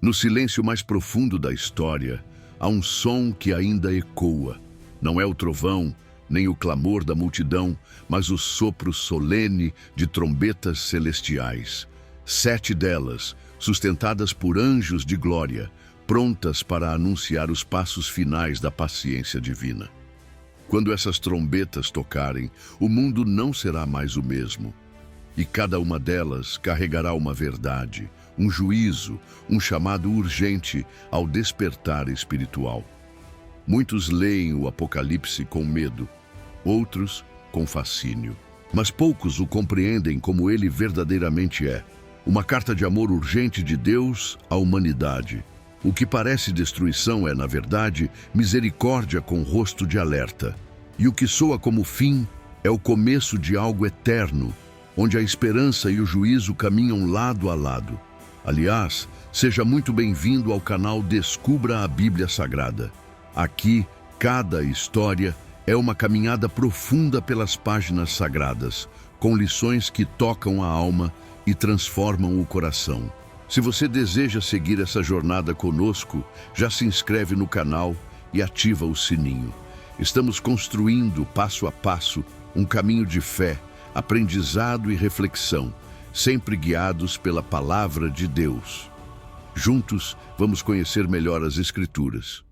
No silêncio mais profundo da história, há um som que ainda ecoa. Não é o trovão, nem o clamor da multidão, mas o sopro solene de trombetas celestiais. 7 delas, sustentadas por anjos de glória, prontas para anunciar os passos finais da paciência divina. Quando essas trombetas tocarem, o mundo não será mais o mesmo. E cada uma delas carregará uma verdade, um juízo, um chamado urgente ao despertar espiritual. Muitos leem o Apocalipse com medo, outros com fascínio. Mas poucos o compreendem como ele verdadeiramente é. Uma carta de amor urgente de Deus à humanidade. O que parece destruição é, na verdade, misericórdia com rosto de alerta. E o que soa como fim é o começo de algo eterno, onde a esperança e o juízo caminham lado a lado. Aliás, seja muito bem-vindo ao canal Descubra a Bíblia Sagrada. Aqui, cada história é uma caminhada profunda pelas páginas sagradas, com lições que tocam a alma e transformam o coração. Se você deseja seguir essa jornada conosco, já se inscreve no canal e ativa o sininho. Estamos construindo, passo a passo, um caminho de fé, aprendizado e reflexão, sempre guiados pela Palavra de Deus. Juntos, vamos conhecer melhor as Escrituras.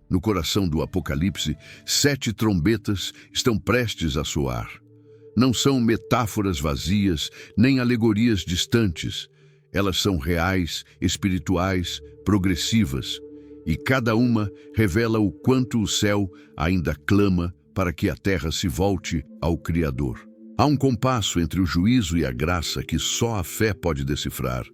No coração do Apocalipse, 7 trombetas estão prestes a soar. Não são metáforas vazias, nem alegorias distantes. Elas são reais, espirituais, progressivas, e cada uma revela o quanto o céu ainda clama para que a terra se volte ao Criador. Há um compasso entre o juízo e a graça que só a fé pode decifrar.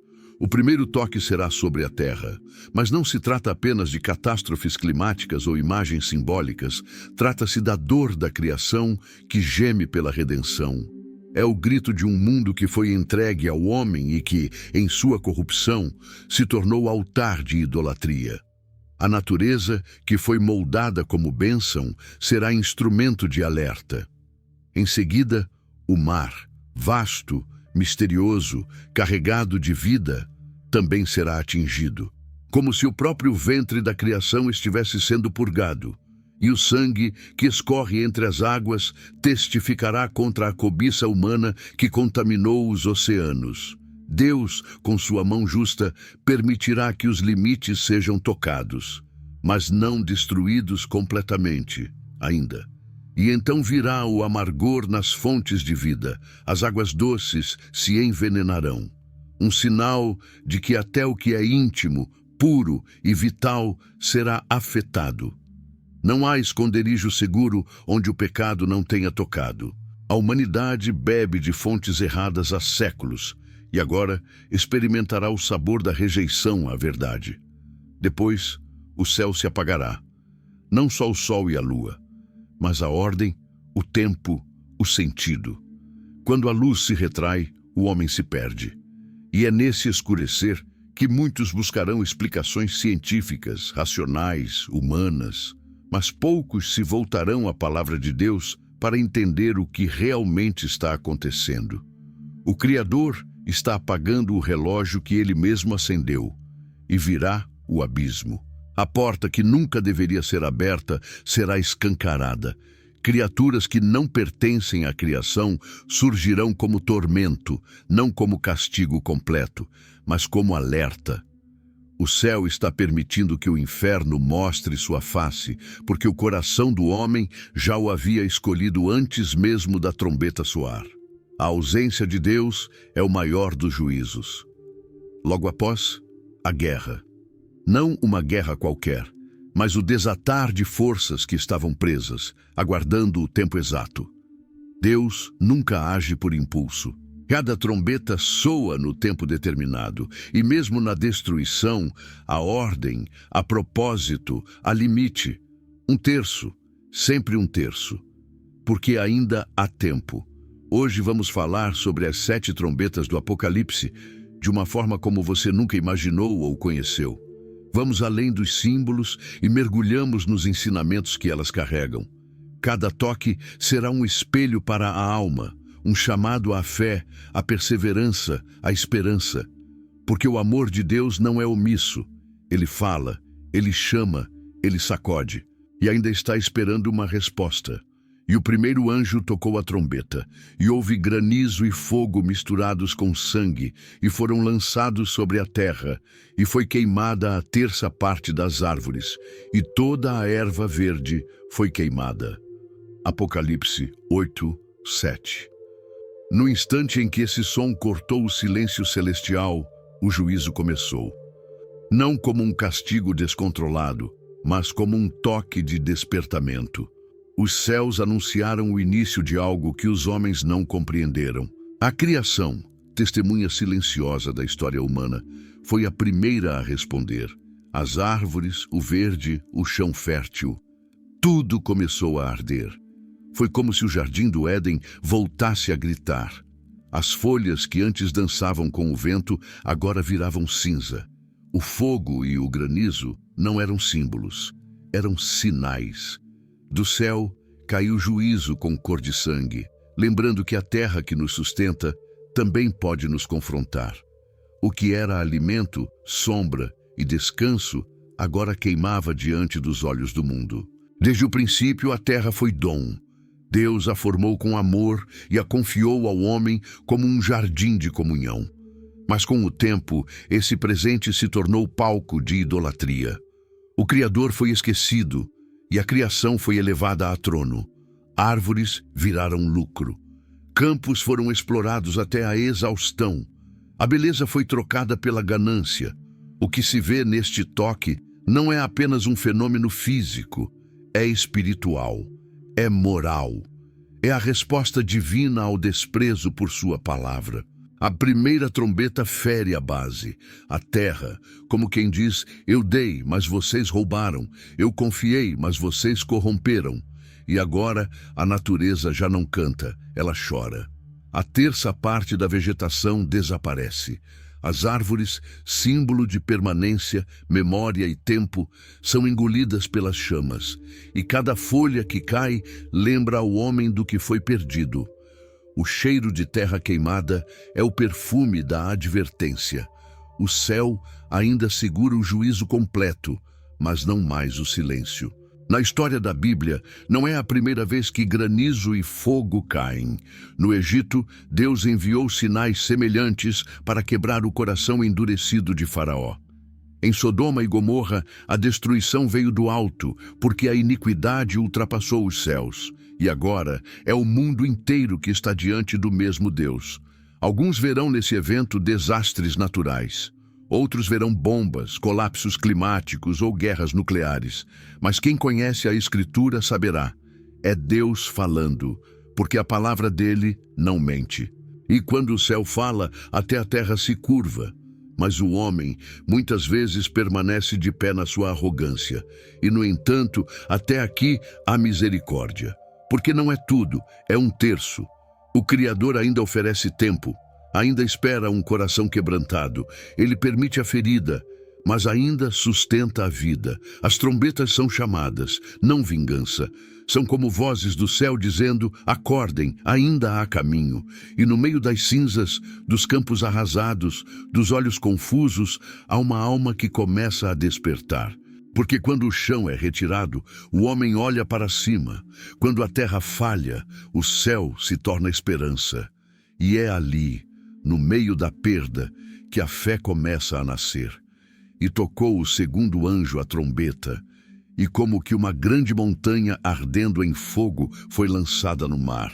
O primeiro toque será sobre a terra, mas não se trata apenas de catástrofes climáticas ou imagens simbólicas, trata-se da dor da criação que geme pela redenção. É o grito de um mundo que foi entregue ao homem e que, em sua corrupção, se tornou altar de idolatria. A natureza, que foi moldada como bênção, será instrumento de alerta. Em seguida, o mar, vasto, misterioso, carregado de vida, também será atingido, como se o próprio ventre da criação estivesse sendo purgado. E o sangue que escorre entre as águas testificará contra a cobiça humana que contaminou os oceanos. Deus, com sua mão justa, permitirá que os limites sejam tocados, mas não destruídos completamente, ainda. E então virá o amargor nas fontes de vida, as águas doces se envenenarão. Um sinal de que até o que é íntimo, puro e vital será afetado. Não há esconderijo seguro onde o pecado não tenha tocado. A humanidade bebe de fontes erradas há séculos e agora experimentará o sabor da rejeição à verdade. Depois, o céu se apagará. Não só o sol e a lua, mas a ordem, o tempo, o sentido. Quando a luz se retrai, o homem se perde. E é nesse escurecer que muitos buscarão explicações científicas, racionais, humanas, mas poucos se voltarão à palavra de Deus para entender o que realmente está acontecendo. O Criador está apagando o relógio que ele mesmo acendeu, e virá o abismo. A porta que nunca deveria ser aberta será escancarada. Criaturas que não pertencem à criação surgirão como tormento, não como castigo completo, mas como alerta. O céu está permitindo que o inferno mostre sua face, porque o coração do homem já o havia escolhido antes mesmo da trombeta soar. A ausência de Deus é o maior dos juízos. Logo após, a guerra. Não uma guerra qualquer, mas o desatar de forças que estavam presas, aguardando o tempo exato. Deus nunca age por impulso. Cada trombeta soa no tempo determinado, e mesmo na destruição, há ordem, há propósito, há limite. 1/3, sempre 1/3, porque ainda há tempo. Hoje vamos falar sobre as 7 trombetas do Apocalipse, de uma forma como você nunca imaginou ou conheceu. Vamos além dos símbolos e mergulhamos nos ensinamentos que elas carregam. Cada toque será um espelho para a alma, um chamado à fé, à perseverança, à esperança. Porque o amor de Deus não é omisso, Ele fala, ele chama, ele sacode, e ainda está esperando uma resposta. E o primeiro anjo tocou a trombeta, e houve granizo e fogo misturados com sangue, e foram lançados sobre a terra, e foi queimada a terça parte das árvores, e toda a erva verde foi queimada. Apocalipse 8, 7. No instante em que esse som cortou o silêncio celestial, o juízo começou. Não como um castigo descontrolado, mas como um toque de despertamento. Os céus anunciaram o início de algo que os homens não compreenderam. A criação, testemunha silenciosa da história humana, foi a primeira a responder. As árvores, o verde, o chão fértil. Tudo começou a arder. Foi como se o jardim do Éden voltasse a gritar. As folhas que antes dançavam com o vento agora viravam cinza. O fogo e o granizo não eram símbolos, eram sinais. Do céu caiu juízo com cor de sangue, lembrando que a terra que nos sustenta também pode nos confrontar. O que era alimento, sombra e descanso, agora queimava diante dos olhos do mundo. Desde o princípio a terra foi dom. Deus a formou com amor e a confiou ao homem como um jardim de comunhão. Mas com o tempo, esse presente se tornou palco de idolatria. O Criador foi esquecido e a criação foi elevada a trono. Árvores viraram lucro. Campos foram explorados até a exaustão. A beleza foi trocada pela ganância. O que se vê neste toque não é apenas um fenômeno físico, é espiritual, é moral. É a resposta divina ao desprezo por sua palavra. A primeira trombeta fere a base, a terra, como quem diz, eu dei, mas vocês roubaram, eu confiei, mas vocês corromperam. E agora a natureza já não canta, ela chora. A terça parte da vegetação desaparece. As árvores, símbolo de permanência, memória e tempo, são engolidas pelas chamas, e cada folha que cai lembra ao homem do que foi perdido. O cheiro de terra queimada é o perfume da advertência. O céu ainda segura o juízo completo, mas não mais o silêncio. Na história da Bíblia, não é a primeira vez que granizo e fogo caem. No Egito, Deus enviou sinais semelhantes para quebrar o coração endurecido de Faraó. Em Sodoma e Gomorra, a destruição veio do alto, porque a iniquidade ultrapassou os céus. E agora é o mundo inteiro que está diante do mesmo Deus. Alguns verão nesse evento desastres naturais. Outros verão bombas, colapsos climáticos ou guerras nucleares. Mas quem conhece a Escritura saberá. É Deus falando, porque a palavra dele não mente. E quando o céu fala, até a terra se curva. Mas o homem muitas vezes permanece de pé na sua arrogância. E, no entanto, até aqui há misericórdia. Porque não é tudo, é um terço. O Criador ainda oferece tempo, ainda espera um coração quebrantado. Ele permite a ferida, mas ainda sustenta a vida. As trombetas são chamadas, não vingança. São como vozes do céu dizendo, acordem, ainda há caminho. E no meio das cinzas, dos campos arrasados, dos olhos confusos, há uma alma que começa a despertar. Porque quando o chão é retirado, o homem olha para cima. Quando a terra falha, o céu se torna esperança. E é ali, no meio da perda, que a fé começa a nascer. E tocou o segundo anjo a trombeta, e como que uma grande montanha ardendo em fogo foi lançada no mar,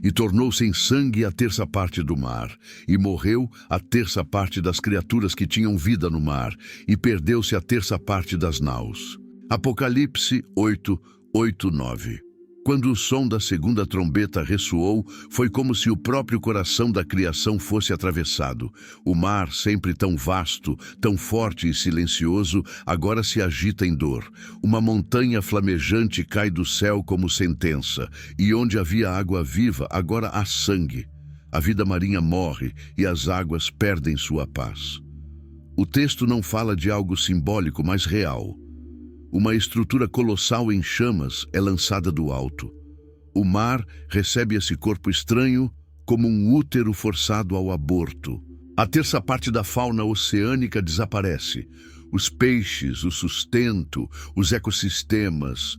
e tornou-se em sangue a terça parte do mar, e morreu a terça parte das criaturas que tinham vida no mar, e perdeu-se a terça parte das naus. Apocalipse 8, 8, 9. Quando o som da segunda trombeta ressoou, foi como se o próprio coração da criação fosse atravessado. O mar, sempre tão vasto, tão forte e silencioso, agora se agita em dor. Uma montanha flamejante cai do céu como sentença, e onde havia água viva, agora há sangue. A vida marinha morre e as águas perdem sua paz. O texto não fala de algo simbólico, mas real. Uma estrutura colossal em chamas é lançada do alto. O mar recebe esse corpo estranho como um útero forçado ao aborto. A terça parte da fauna oceânica desaparece. Os peixes, o sustento, os ecossistemas,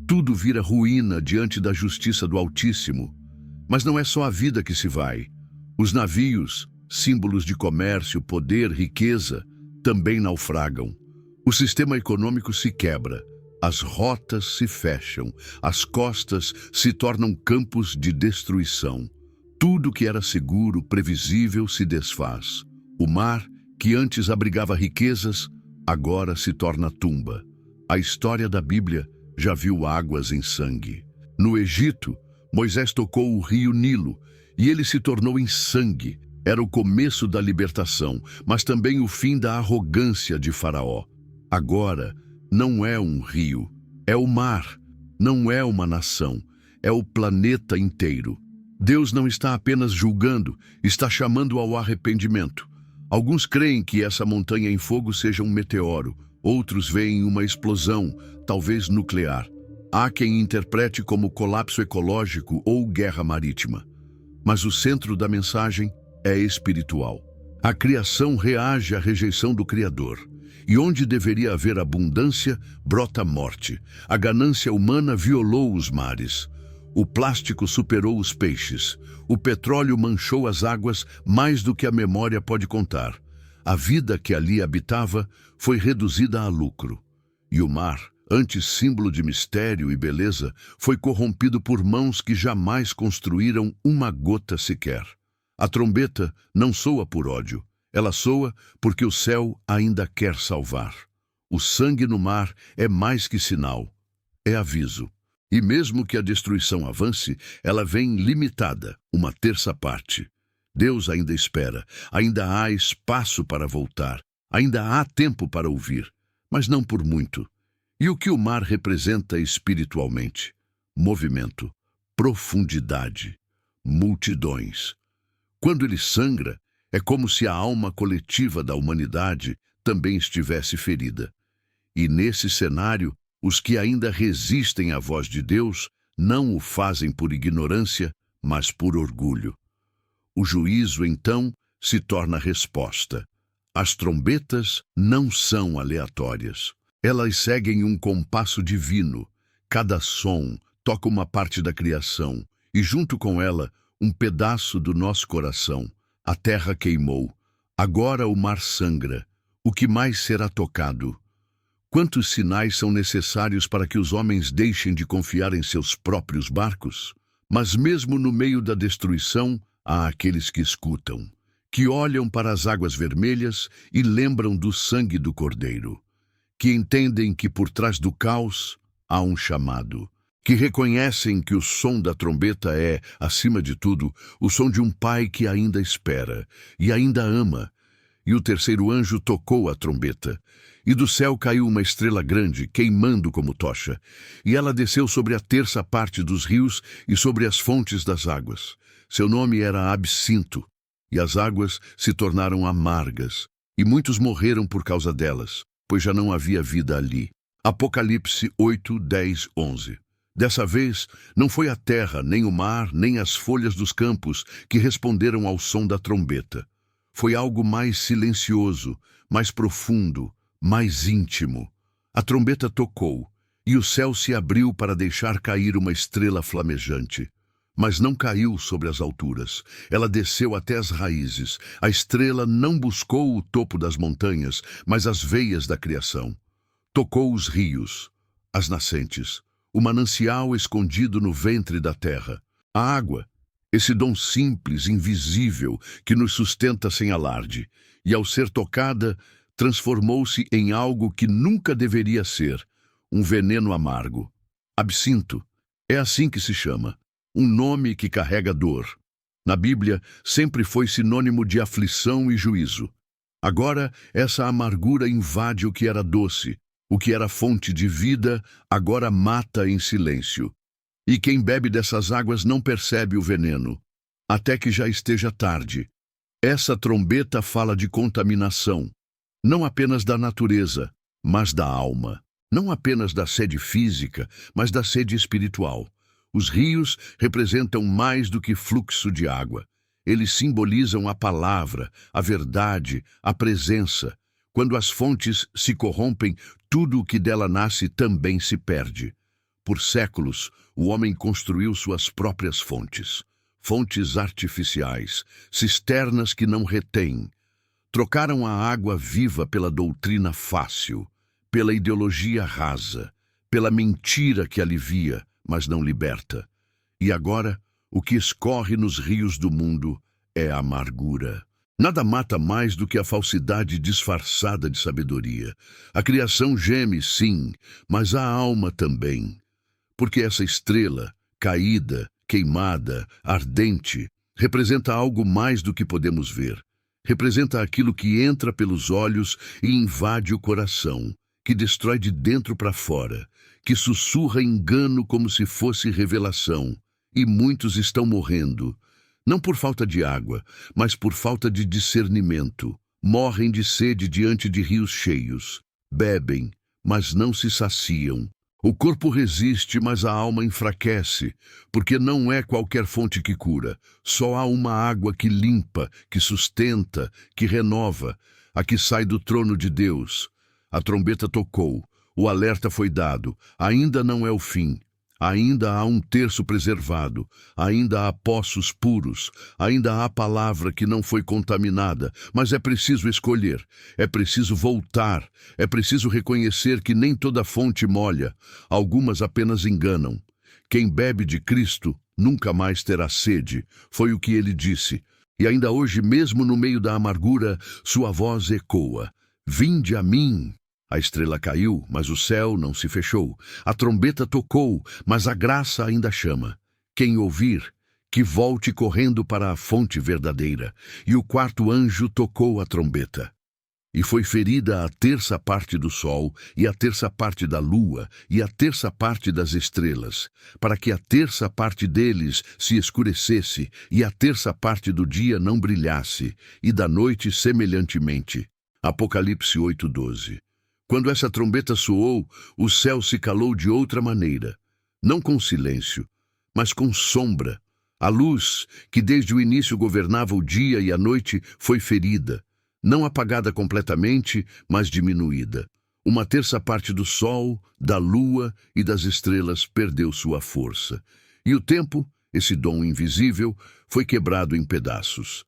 tudo vira ruína diante da justiça do Altíssimo. Mas não é só a vida que se vai. Os navios, símbolos de comércio, poder, riqueza, também naufragam. O sistema econômico se quebra, as rotas se fecham, as costas se tornam campos de destruição. Tudo que era seguro, previsível, se desfaz. O mar, que antes abrigava riquezas, agora se torna tumba. A história da Bíblia já viu águas em sangue. No Egito, Moisés tocou o rio Nilo e ele se tornou em sangue. Era o começo da libertação, mas também o fim da arrogância de Faraó. Agora, não é um rio, é o mar. Não é uma nação, é o planeta inteiro. Deus não está apenas julgando, está chamando ao arrependimento. Alguns creem que essa montanha em fogo seja um meteoro, outros veem uma explosão, talvez nuclear. Há quem interprete como colapso ecológico ou guerra marítima. Mas o centro da mensagem é espiritual. A criação reage à rejeição do Criador. E onde deveria haver abundância, brota morte. A ganância humana violou os mares. O plástico superou os peixes. O petróleo manchou as águas mais do que a memória pode contar. A vida que ali habitava foi reduzida a lucro. E o mar, antes símbolo de mistério e beleza, foi corrompido por mãos que jamais construíram uma gota sequer. A trombeta não soa por ódio. Ela soa porque o céu ainda quer salvar. O sangue no mar é mais que sinal, é aviso. E mesmo que a destruição avance, ela vem limitada, uma terça parte. Deus ainda espera, ainda há espaço para voltar, ainda há tempo para ouvir, mas não por muito. E o que o mar representa espiritualmente? Movimento, profundidade, multidões. Quando ele sangra, é como se a alma coletiva da humanidade também estivesse ferida. E nesse cenário, os que ainda resistem à voz de Deus não o fazem por ignorância, mas por orgulho. O juízo, então, se torna resposta. As trombetas não são aleatórias. Elas seguem um compasso divino. Cada som toca uma parte da criação e, junto com ela, um pedaço do nosso coração. A terra queimou. Agora o mar sangra. O que mais será tocado? Quantos sinais são necessários para que os homens deixem de confiar em seus próprios barcos? Mas mesmo no meio da destruição, há aqueles que escutam, que olham para as águas vermelhas e lembram do sangue do Cordeiro, que entendem que por trás do caos há um chamado, que reconhecem que o som da trombeta é, acima de tudo, o som de um pai que ainda espera e ainda ama. E o terceiro anjo tocou a trombeta, e do céu caiu uma estrela grande, queimando como tocha, e ela desceu sobre a terça parte dos rios e sobre as fontes das águas. Seu nome era Absinto, e as águas se tornaram amargas, e muitos morreram por causa delas, pois já não havia vida ali. Apocalipse 8, 10, 11. Dessa vez, não foi a terra, nem o mar, nem as folhas dos campos que responderam ao som da trombeta. Foi algo mais silencioso, mais profundo, mais íntimo. A trombeta tocou, e o céu se abriu para deixar cair uma estrela flamejante. Mas não caiu sobre as alturas. Ela desceu até as raízes. A estrela não buscou o topo das montanhas, mas as veias da criação. Tocou os rios, as nascentes, o manancial escondido no ventre da terra. A água, esse dom simples, invisível, que nos sustenta sem alarde, e ao ser tocada, transformou-se em algo que nunca deveria ser, um veneno amargo. Absinto, é assim que se chama, um nome que carrega dor. Na Bíblia, sempre foi sinônimo de aflição e juízo. Agora, essa amargura invade o que era doce, o que era fonte de vida, agora mata em silêncio. E quem bebe dessas águas não percebe o veneno, até que já esteja tarde. Essa trombeta fala de contaminação, não apenas da natureza, mas da alma. Não apenas da sede física, mas da sede espiritual. Os rios representam mais do que fluxo de água. Eles simbolizam a palavra, a verdade, a presença. Quando as fontes se corrompem, tudo o que dela nasce também se perde. Por séculos, o homem construiu suas próprias fontes. Fontes artificiais, cisternas que não retêm. Trocaram a água viva pela doutrina fácil, pela ideologia rasa, pela mentira que alivia, mas não liberta. E agora, o que escorre nos rios do mundo é a amargura. Nada mata mais do que a falsidade disfarçada de sabedoria. A criação geme, sim, mas a alma também. Porque essa estrela, caída, queimada, ardente, representa algo mais do que podemos ver. Representa aquilo que entra pelos olhos e invade o coração, que destrói de dentro para fora, que sussurra engano como se fosse revelação. E muitos estão morrendo, não por falta de água, mas por falta de discernimento. Morrem de sede diante de rios cheios. Bebem, mas não se saciam. O corpo resiste, mas a alma enfraquece, porque não é qualquer fonte que cura. Só há uma água que limpa, que sustenta, que renova, a que sai do trono de Deus. A trombeta tocou, o alerta foi dado, ainda não é o fim. Ainda há um terço preservado, ainda há poços puros, ainda há palavra que não foi contaminada, mas é preciso escolher, é preciso voltar, é preciso reconhecer que nem toda fonte molha, algumas apenas enganam. Quem bebe de Cristo nunca mais terá sede, foi o que ele disse. E ainda hoje, mesmo no meio da amargura, sua voz ecoa: vinde a mim. A estrela caiu, mas o céu não se fechou. A trombeta tocou, mas a graça ainda chama. Quem ouvir, que volte correndo para a fonte verdadeira. E o quarto anjo tocou a trombeta. E foi ferida a terça parte do sol, e a terça parte da lua, e a terça parte das estrelas, para que a terça parte deles se escurecesse, e a terça parte do dia não brilhasse, e da noite semelhantemente. Apocalipse 8:12. Quando essa trombeta soou, o céu se calou de outra maneira, não com silêncio, mas com sombra. A luz, que desde o início governava o dia e a noite, foi ferida, não apagada completamente, mas diminuída. Uma terça parte do sol, da lua e das estrelas perdeu sua força. E o tempo, esse dom invisível, foi quebrado em pedaços.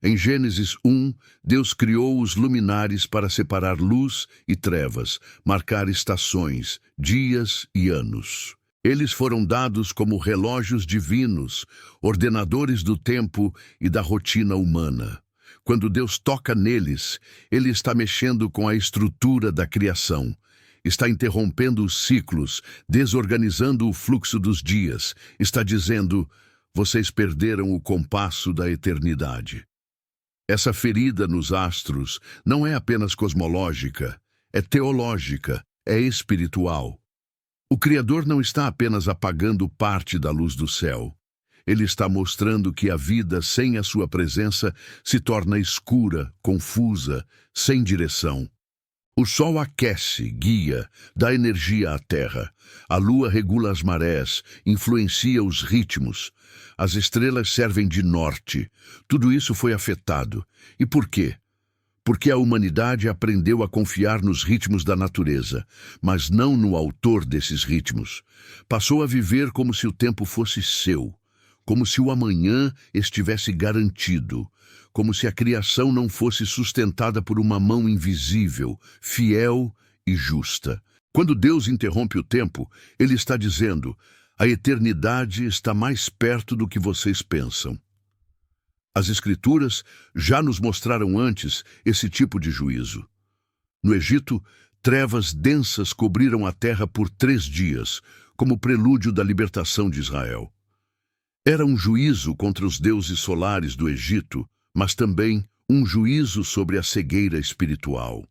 Em Gênesis 1, Deus criou os luminares para separar luz e trevas, marcar estações, dias e anos. Eles foram dados como relógios divinos, ordenadores do tempo e da rotina humana. Quando Deus toca neles, Ele está mexendo com a estrutura da criação. Está interrompendo os ciclos, desorganizando o fluxo dos dias. Está dizendo: vocês perderam o compasso da eternidade. Essa ferida nos astros não é apenas cosmológica, é teológica, é espiritual. O Criador não está apenas apagando parte da luz do céu. Ele está mostrando que a vida sem a sua presença se torna escura, confusa, sem direção. O sol aquece, guia, dá energia à terra. A lua regula as marés, influencia os ritmos. As estrelas servem de norte. Tudo isso foi afetado. E por quê? Porque a humanidade aprendeu a confiar nos ritmos da natureza, mas não no autor desses ritmos. Passou a viver como se o tempo fosse seu, como se o amanhã estivesse garantido, como se a criação não fosse sustentada por uma mão invisível, fiel e justa. Quando Deus interrompe o tempo, Ele está dizendo: a eternidade está mais perto do que vocês pensam. As Escrituras já nos mostraram antes esse tipo de juízo. No Egito, trevas densas cobriram a terra por 3 dias, como prelúdio da libertação de Israel. Era um juízo contra os deuses solares do Egito, mas também um juízo sobre a cegueira espiritual.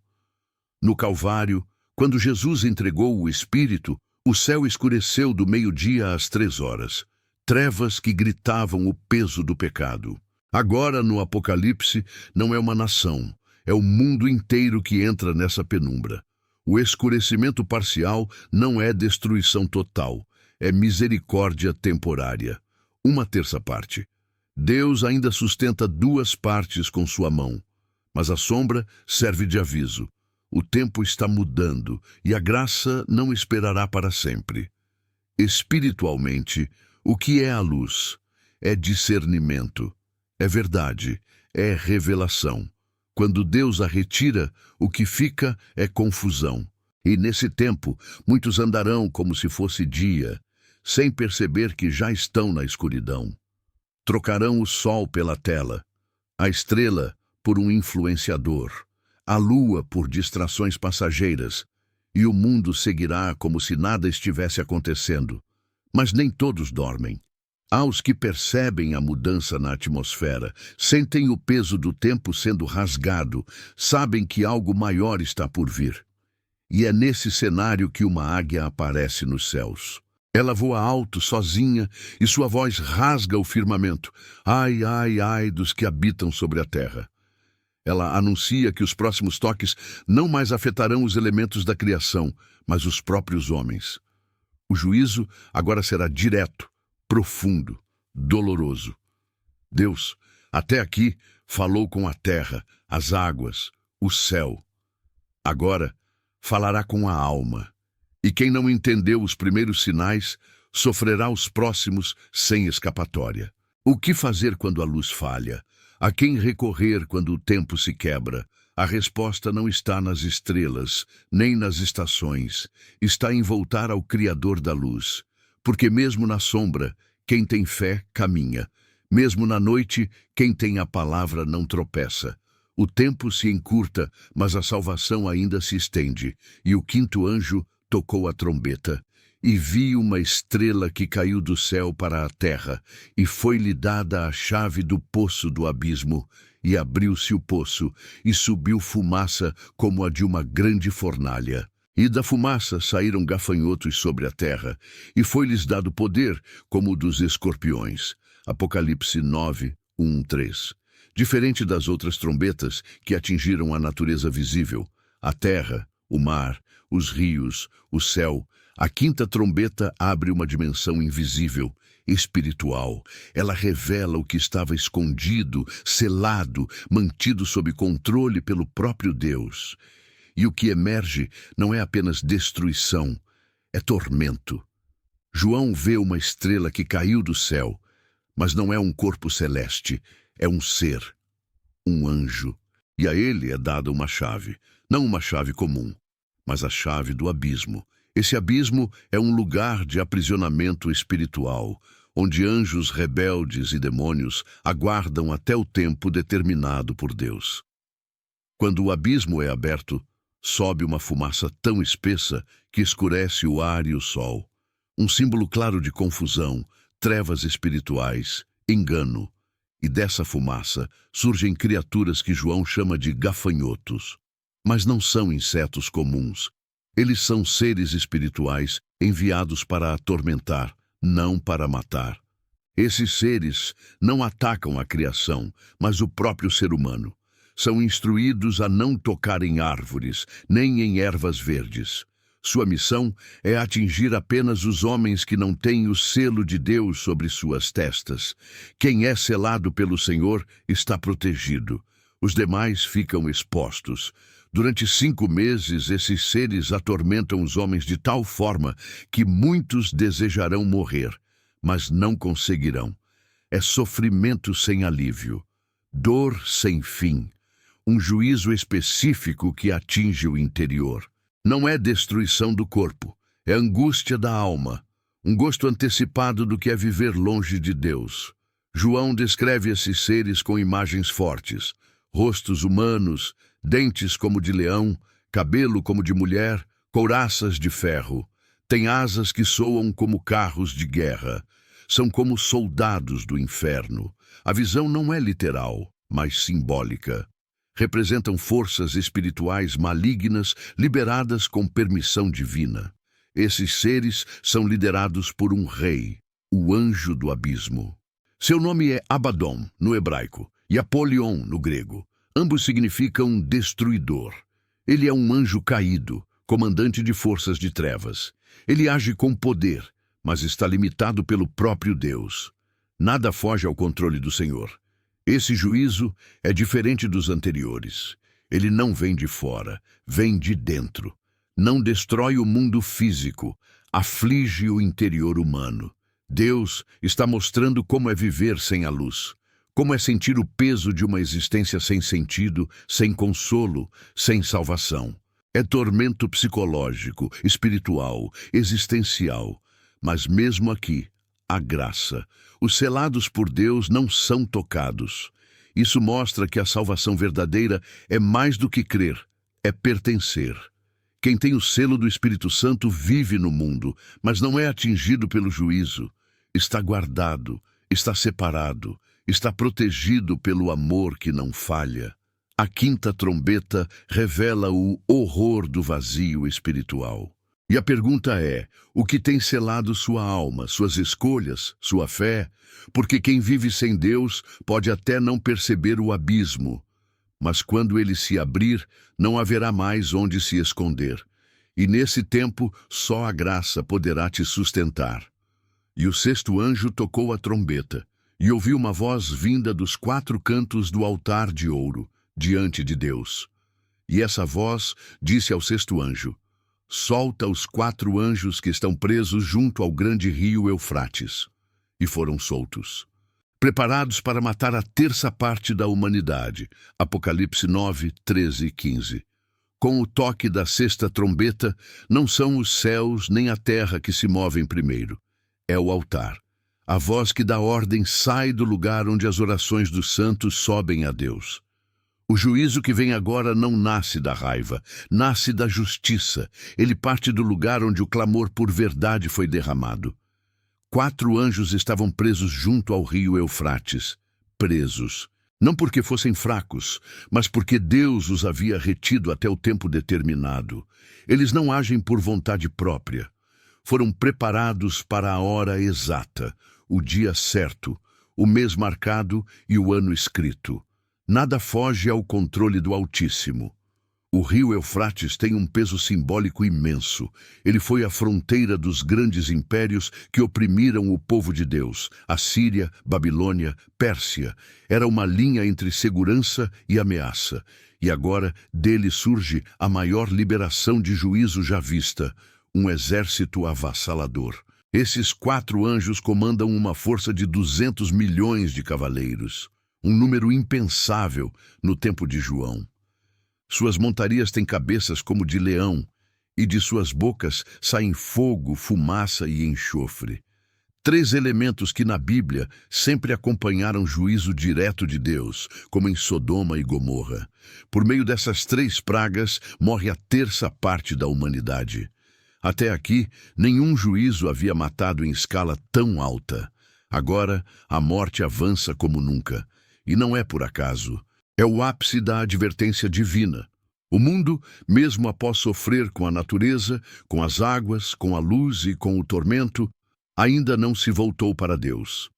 No Calvário, quando Jesus entregou o Espírito, o céu escureceu do meio-dia às 3 horas, trevas que gritavam o peso do pecado. Agora, no Apocalipse, não é uma nação, é o mundo inteiro que entra nessa penumbra. O escurecimento parcial não é destruição total, é misericórdia temporária. Uma terça parte. Deus ainda sustenta 2 partes com sua mão, mas a sombra serve de aviso. O tempo está mudando e a graça não esperará para sempre. Espiritualmente, o que é a luz? É discernimento, é verdade, é revelação. Quando Deus a retira, o que fica é confusão. E nesse tempo, muitos andarão como se fosse dia, sem perceber que já estão na escuridão. Trocarão o sol pela tela, a estrela por um influenciador, a lua por distrações passageiras, e o mundo seguirá como se nada estivesse acontecendo. Mas nem todos dormem. Há os que percebem a mudança na atmosfera, sentem o peso do tempo sendo rasgado, sabem que algo maior está por vir. E é nesse cenário que uma águia aparece nos céus. Ela voa alto, sozinha, e sua voz rasga o firmamento. Ai, ai, ai dos que habitam sobre a terra. Ela anuncia que os próximos toques não mais afetarão os elementos da criação, mas os próprios homens. O juízo agora será direto, profundo, doloroso. Deus, até aqui, falou com a terra, as águas, o céu. Agora, falará com a alma. E quem não entendeu os primeiros sinais, sofrerá os próximos sem escapatória. O que fazer quando a luz falha? A quem recorrer quando o tempo se quebra? A resposta não está nas estrelas, nem nas estações. Está em voltar ao Criador da luz. Porque mesmo na sombra, quem tem fé caminha. Mesmo na noite, quem tem a palavra não tropeça. O tempo se encurta, mas a salvação ainda se estende. E o quinto anjo tocou a trombeta. E vi uma estrela que caiu do céu para a terra, e foi-lhe dada a chave do poço do abismo, e abriu-se o poço, e subiu fumaça como a de uma grande fornalha. E da fumaça saíram gafanhotos sobre a terra, e foi-lhes dado poder como o dos escorpiões. Apocalipse 9, 1-3. Diferente das outras trombetas que atingiram a natureza visível, a terra, o mar, os rios, o céu, a quinta trombeta abre uma dimensão invisível, espiritual. Ela revela o que estava escondido, selado, mantido sob controle pelo próprio Deus. E o que emerge não é apenas destruição, é tormento. João vê uma estrela que caiu do céu, mas não é um corpo celeste, é um ser, um anjo. E a ele é dada uma chave, não uma chave comum, mas a chave do abismo. Esse abismo é um lugar de aprisionamento espiritual, onde anjos rebeldes e demônios aguardam até o tempo determinado por Deus. Quando o abismo é aberto, sobe uma fumaça tão espessa que escurece o ar e o sol. Um símbolo claro de confusão, trevas espirituais, engano. E dessa fumaça surgem criaturas que João chama de gafanhotos. Mas não são insetos comuns. Eles são seres espirituais enviados para atormentar, não para matar. Esses seres não atacam a criação, mas o próprio ser humano. São instruídos a não tocar em árvores, nem em ervas verdes. Sua missão é atingir apenas os homens que não têm o selo de Deus sobre suas testas. Quem é selado pelo Senhor está protegido. Os demais ficam expostos. Durante 5 meses, esses seres atormentam os homens de tal forma que muitos desejarão morrer, mas não conseguirão. É sofrimento sem alívio, dor sem fim, um juízo específico que atinge o interior. Não é destruição do corpo, é angústia da alma, um gosto antecipado do que é viver longe de Deus. João descreve esses seres com imagens fortes, rostos humanos, dentes como de leão, cabelo como de mulher, couraças de ferro. Tem asas que soam como carros de guerra. São como soldados do inferno. A visão não é literal, mas simbólica. Representam forças espirituais malignas liberadas com permissão divina. Esses seres são liderados por um rei, o anjo do abismo. Seu nome é Abaddon, no hebraico, e Apolion, no grego. Ambos significam destruidor. Ele é um anjo caído, comandante de forças de trevas. Ele age com poder, mas está limitado pelo próprio Deus. Nada foge ao controle do Senhor. Esse juízo é diferente dos anteriores. Ele não vem de fora, vem de dentro. Não destrói o mundo físico, aflige o interior humano. Deus está mostrando como é viver sem a luz, como é sentir o peso de uma existência sem sentido, sem consolo, sem salvação. É tormento psicológico, espiritual, existencial. Mas mesmo aqui, a graça. Os selados por Deus não são tocados. Isso mostra que a salvação verdadeira é mais do que crer, é pertencer. Quem tem o selo do Espírito Santo vive no mundo, mas não é atingido pelo juízo. Está guardado, está separado, está protegido pelo amor que não falha. A quinta trombeta revela o horror do vazio espiritual. E a pergunta é, o que tem selado sua alma, suas escolhas, sua fé? Porque quem vive sem Deus pode até não perceber o abismo, mas quando ele se abrir, não haverá mais onde se esconder. E nesse tempo, só a graça poderá te sustentar. E o sexto anjo tocou a trombeta, e ouviu uma voz vinda dos quatro cantos do altar de ouro, diante de Deus. E essa voz disse ao sexto anjo: solta os quatro anjos que estão presos junto ao grande rio Eufrates. E foram soltos, preparados para matar a terça parte da humanidade. Apocalipse 9, 13 e 15. Com o toque da sexta trombeta, não são os céus nem a terra que se movem primeiro. É o altar. A voz que dá ordem sai do lugar onde as orações dos santos sobem a Deus. O juízo que vem agora não nasce da raiva, nasce da justiça. Ele parte do lugar onde o clamor por verdade foi derramado. Quatro anjos estavam presos junto ao rio Eufrates. Presos. Não porque fossem fracos, mas porque Deus os havia retido até o tempo determinado. Eles não agem por vontade própria. Foram preparados para a hora exata, o dia certo, o mês marcado e o ano escrito. Nada foge ao controle do Altíssimo. O rio Eufrates tem um peso simbólico imenso. Ele foi a fronteira dos grandes impérios que oprimiram o povo de Deus. Assíria, Babilônia, Pérsia. Era uma linha entre segurança e ameaça. E agora dele surge a maior liberação de juízo já vista, um exército avassalador. Esses quatro anjos comandam uma força de 200 milhões de cavaleiros. Um número impensável no tempo de João. Suas montarias têm cabeças como de leão, e de suas bocas saem fogo, fumaça e enxofre. Três elementos que na Bíblia sempre acompanharam juízo direto de Deus, como em Sodoma e Gomorra. Por meio dessas três pragas, morre a terça parte da humanidade. Até aqui, nenhum juízo havia matado em escala tão alta. Agora, a morte avança como nunca. E não é por acaso. É o ápice da advertência divina. O mundo, mesmo após sofrer com a natureza, com as águas, com a luz e com o tormento, ainda não se voltou para Deus.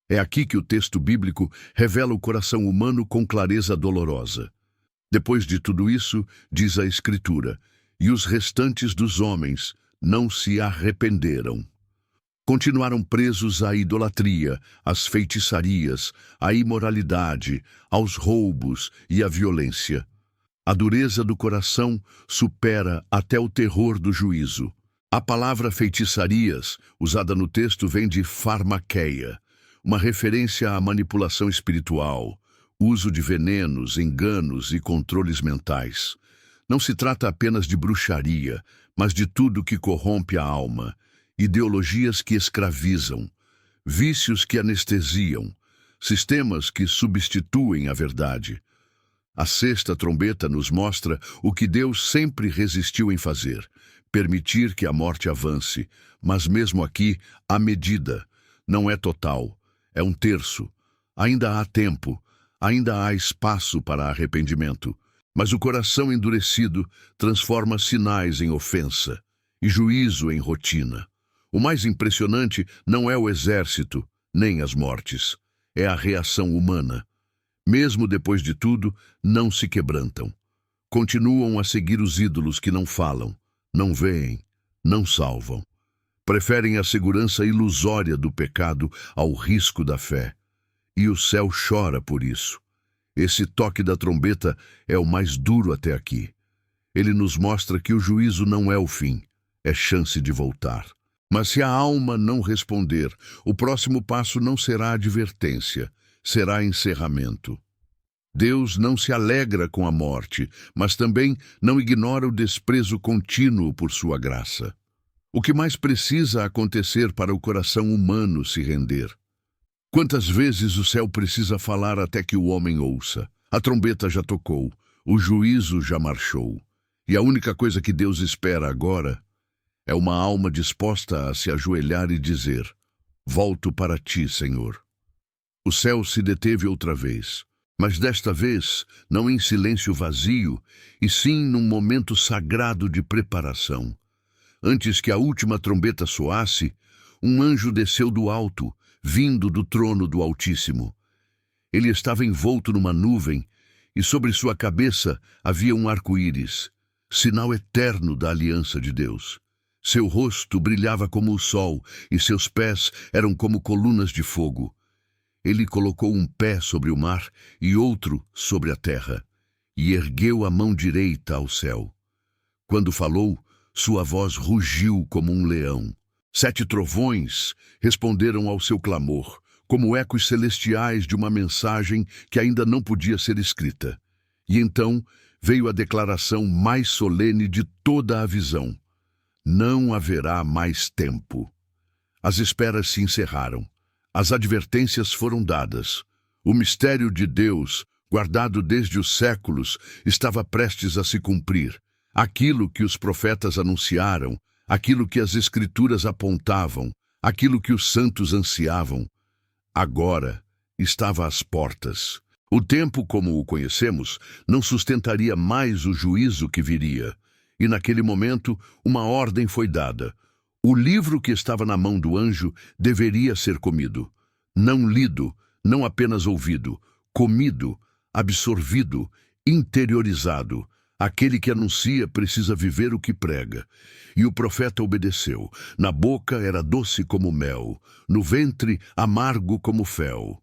É aqui que o texto bíblico revela o coração humano com clareza dolorosa. Depois de tudo isso, diz a Escritura, e os restantes dos homens não se arrependeram. Continuaram presos à idolatria, às feitiçarias, à imoralidade, aos roubos e à violência. A dureza do coração supera até o terror do juízo. A palavra feitiçarias, usada no texto, vem de farmaqueia, uma referência à manipulação espiritual, uso de venenos, enganos e controles mentais. Não se trata apenas de bruxaria, mas de tudo que corrompe a alma. Ideologias que escravizam, vícios que anestesiam, sistemas que substituem a verdade. A sexta trombeta nos mostra o que Deus sempre resistiu em fazer, permitir que a morte avance, mas mesmo aqui, a medida não é total, é um terço. Ainda há tempo, ainda há espaço para arrependimento, mas o coração endurecido transforma sinais em ofensa e juízo em rotina. O mais impressionante não é o exército, nem as mortes. É a reação humana. Mesmo depois de tudo, não se quebrantam. Continuam a seguir os ídolos que não falam, não veem, não salvam. Preferem a segurança ilusória do pecado ao risco da fé. E o céu chora por isso. Esse toque da trombeta é o mais duro até aqui. Ele nos mostra que o juízo não é o fim, é chance de voltar. Mas se a alma não responder, o próximo passo não será advertência, será encerramento. Deus não se alegra com a morte, mas também não ignora o desprezo contínuo por sua graça. O que mais precisa acontecer para o coração humano se render? Quantas vezes o céu precisa falar até que o homem ouça? A trombeta já tocou, o juízo já marchou. E a única coisa que Deus espera agora é uma alma disposta a se ajoelhar e dizer: volto para ti, Senhor. O céu se deteve outra vez, mas desta vez não em silêncio vazio, e sim num momento sagrado de preparação. Antes que a última trombeta soasse, um anjo desceu do alto, vindo do trono do Altíssimo. Ele estava envolto numa nuvem, e sobre sua cabeça havia um arco-íris, sinal eterno da aliança de Deus. Seu rosto brilhava como o sol, e seus pés eram como colunas de fogo. Ele colocou um pé sobre o mar e outro sobre a terra, e ergueu a mão direita ao céu. Quando falou, sua voz rugiu como um leão. 7 trovões responderam ao seu clamor, como ecos celestiais de uma mensagem que ainda não podia ser escrita. E então veio a declaração mais solene de toda a visão: não haverá mais tempo. As esperas se encerraram. As advertências foram dadas. O mistério de Deus, guardado desde os séculos, estava prestes a se cumprir. Aquilo que os profetas anunciaram, aquilo que as Escrituras apontavam, aquilo que os santos ansiavam, agora estava às portas. O tempo, como o conhecemos, não sustentaria mais o juízo que viria. E naquele momento, uma ordem foi dada. O livro que estava na mão do anjo deveria ser comido. Não lido, não apenas ouvido, comido, absorvido, interiorizado. Aquele que anuncia precisa viver o que prega. E o profeta obedeceu. Na boca era doce como mel, no ventre amargo como fel.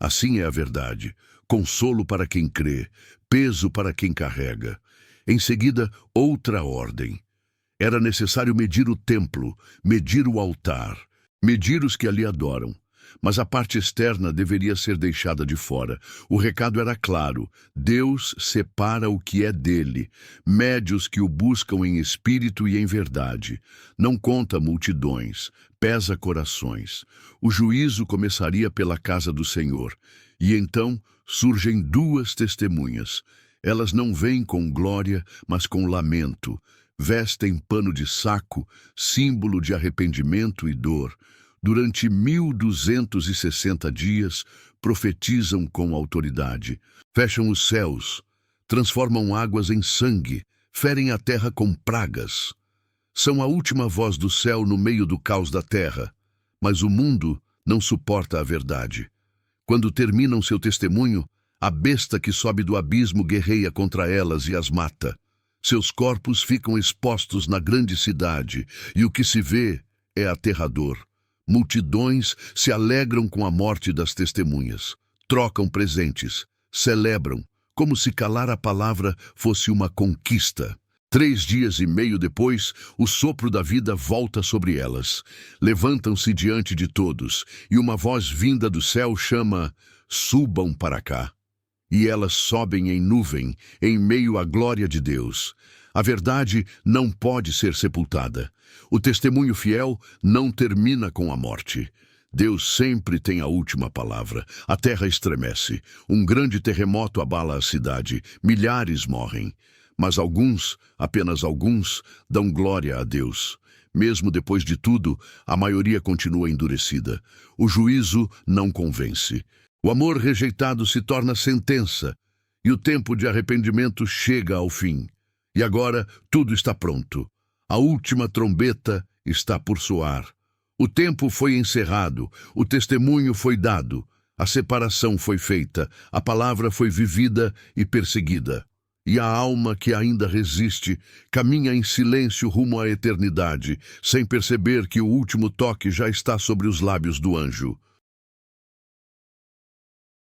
Assim é a verdade, consolo para quem crê, peso para quem carrega. Em seguida, outra ordem. Era necessário medir o templo, medir o altar, medir os que ali adoram. Mas a parte externa deveria ser deixada de fora. O recado era claro: Deus separa o que é dele, mede os que o buscam em espírito e em verdade. Não conta multidões, pesa corações. O juízo começaria pela casa do Senhor. E então surgem 2 testemunhas. Elas não vêm com glória, mas com lamento. Vestem pano de saco, símbolo de arrependimento e dor. Durante 1260 dias, profetizam com autoridade. Fecham os céus, transformam águas em sangue, ferem a terra com pragas. São a última voz do céu no meio do caos da terra. Mas o mundo não suporta a verdade. Quando terminam seu testemunho, a besta que sobe do abismo guerreia contra elas e as mata. Seus corpos ficam expostos na grande cidade, e o que se vê é aterrador. Multidões se alegram com a morte das testemunhas, trocam presentes, celebram, como se calar a palavra fosse uma conquista. 3 dias e meio depois, o sopro da vida volta sobre elas. Levantam-se diante de todos, e uma voz vinda do céu chama: subam para cá. E elas sobem em nuvem, em meio à glória de Deus. A verdade não pode ser sepultada. O testemunho fiel não termina com a morte. Deus sempre tem a última palavra. A terra estremece. Um grande terremoto abala a cidade. Milhares morrem. Mas alguns, apenas alguns, dão glória a Deus. Mesmo depois de tudo, a maioria continua endurecida. O juízo não convence. O amor rejeitado se torna sentença, e o tempo de arrependimento chega ao fim. E agora tudo está pronto. A última trombeta está por soar. O tempo foi encerrado, o testemunho foi dado, a separação foi feita, a palavra foi vivida e perseguida. E a alma que ainda resiste caminha em silêncio rumo à eternidade, sem perceber que o último toque já está sobre os lábios do anjo.